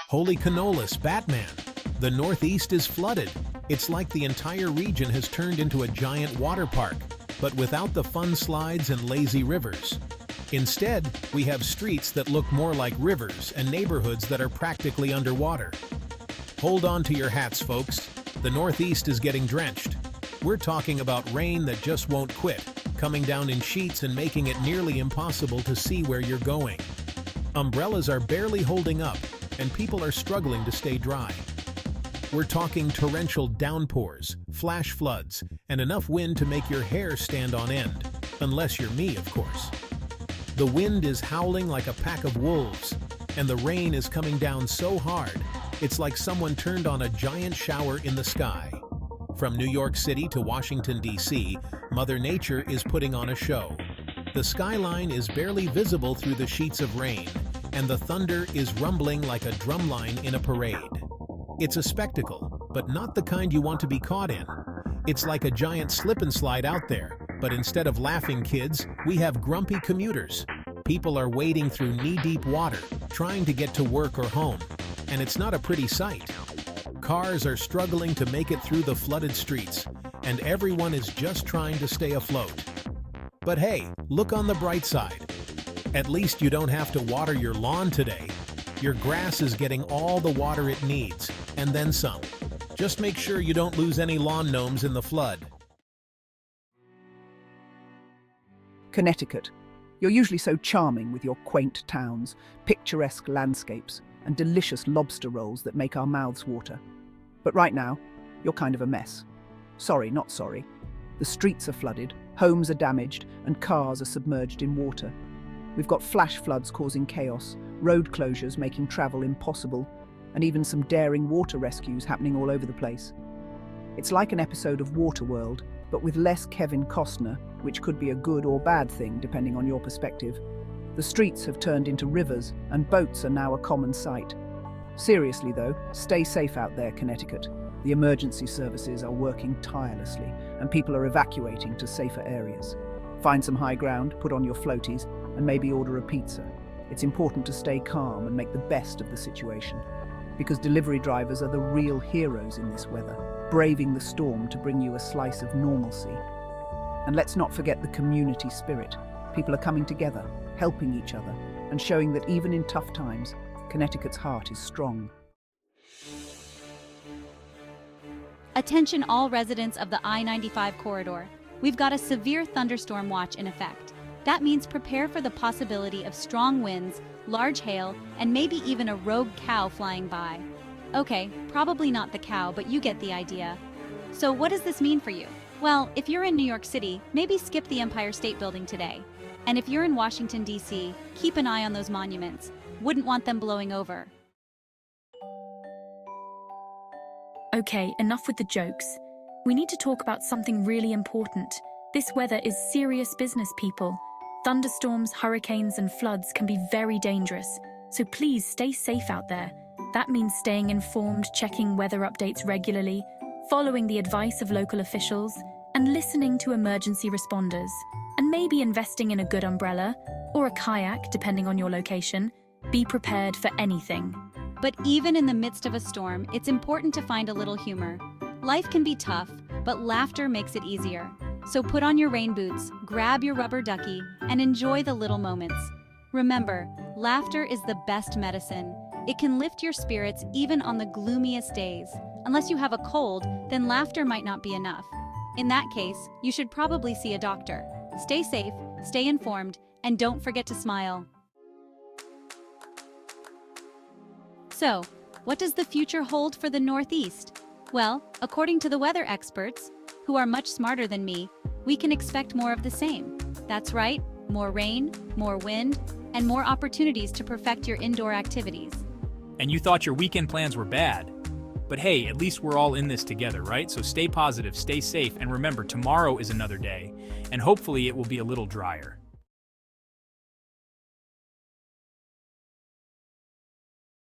Holy cannolis, Batman! The Northeast is flooded. It's like the entire region has turned into a giant water park, but without the fun slides and lazy rivers. Instead, we have streets that look more like rivers and neighborhoods that are practically underwater. Hold on to your hats, folks. The Northeast is getting drenched. We're talking about rain that just won't quit, coming down in sheets and making it nearly impossible to see where you're going. Umbrellas are barely holding up, and people are struggling to stay dry. We're talking torrential downpours, flash floods, and enough wind to make your hair stand on end. Unless you're me, of course. The wind is howling like a pack of wolves, and the rain is coming down so hard, it's like someone turned on a giant shower in the sky. From New York City to Washington, D.C., Mother Nature is putting on a show. The skyline is barely visible through the sheets of rain, and the thunder is rumbling like a drumline in a parade. It's a spectacle, but not the kind you want to be caught in. It's like a giant slip and slide out there, but instead of laughing kids, we have grumpy commuters. People are wading through knee-deep water, trying to get to work or home, and it's not a pretty sight. Cars are struggling to make it through the flooded streets, and everyone is just trying to stay afloat. But hey, look on the bright side. At least you don't have to water your lawn today. Your grass is getting all the water it needs, and then some. Just make sure you don't lose any lawn gnomes in the flood. Connecticut. You're usually so charming with your quaint towns, picturesque landscapes, and delicious lobster rolls that make our mouths water. But right now, you're kind of a mess. Sorry, not sorry. The streets are flooded, homes are damaged, and cars are submerged in water. We've got flash floods causing chaos, road closures making travel impossible, and even some daring water rescues happening all over the place. It's like an episode of Waterworld, but with less Kevin Costner, which could be a good or bad thing depending on your perspective. The streets have turned into rivers, and boats are now a common sight. Seriously though, stay safe out there, Connecticut. The emergency services are working tirelessly, and people are evacuating to safer areas. Find some high ground, put on your floaties, and maybe order a pizza. It's important to stay calm and make the best of the situation, because delivery drivers are the real heroes in this weather, braving the storm to bring you a slice of normalcy. And let's not forget the community spirit. People are coming together, helping each other, and showing that even in tough times, Connecticut's heart is strong. Attention all residents of the I-95 corridor. We've got a severe thunderstorm watch in effect. That means prepare for the possibility of strong winds, large hail, and maybe even a rogue cow flying by. Okay, probably not the cow, but you get the idea. So what does this mean for you? Well, if you're in New York City, maybe skip the Empire State Building today. And if you're in Washington, D.C., keep an eye on those monuments. Wouldn't want them blowing over. Okay, enough with the jokes. We need to talk about something really important. This weather is serious business, people. Thunderstorms, hurricanes, and floods can be very dangerous, so please stay safe out there. That means staying informed, checking weather updates regularly, following the advice of local officials, and listening to emergency responders. And maybe investing in a good umbrella, or a kayak, depending on your location. Be prepared for anything. But even in the midst of a storm, it's important to find a little humor. Life can be tough, but laughter makes it easier. So put on your rain boots, grab your rubber ducky, and enjoy the little moments. Remember, laughter is the best medicine. It can lift your spirits even on the gloomiest days. Unless you have a cold, then laughter might not be enough. In that case, you should probably see a doctor. Stay safe, stay informed, and don't forget to smile. So, what does the future hold for the Northeast? Well, according to the weather experts, who are much smarter than me, we can expect more of the same. That's right, more rain, more wind, and more opportunities to perfect your indoor activities. And you thought your weekend plans were bad. But hey, at least we're all in this together, right? So stay positive, stay safe, and remember, tomorrow is another day, and hopefully it will be a little drier.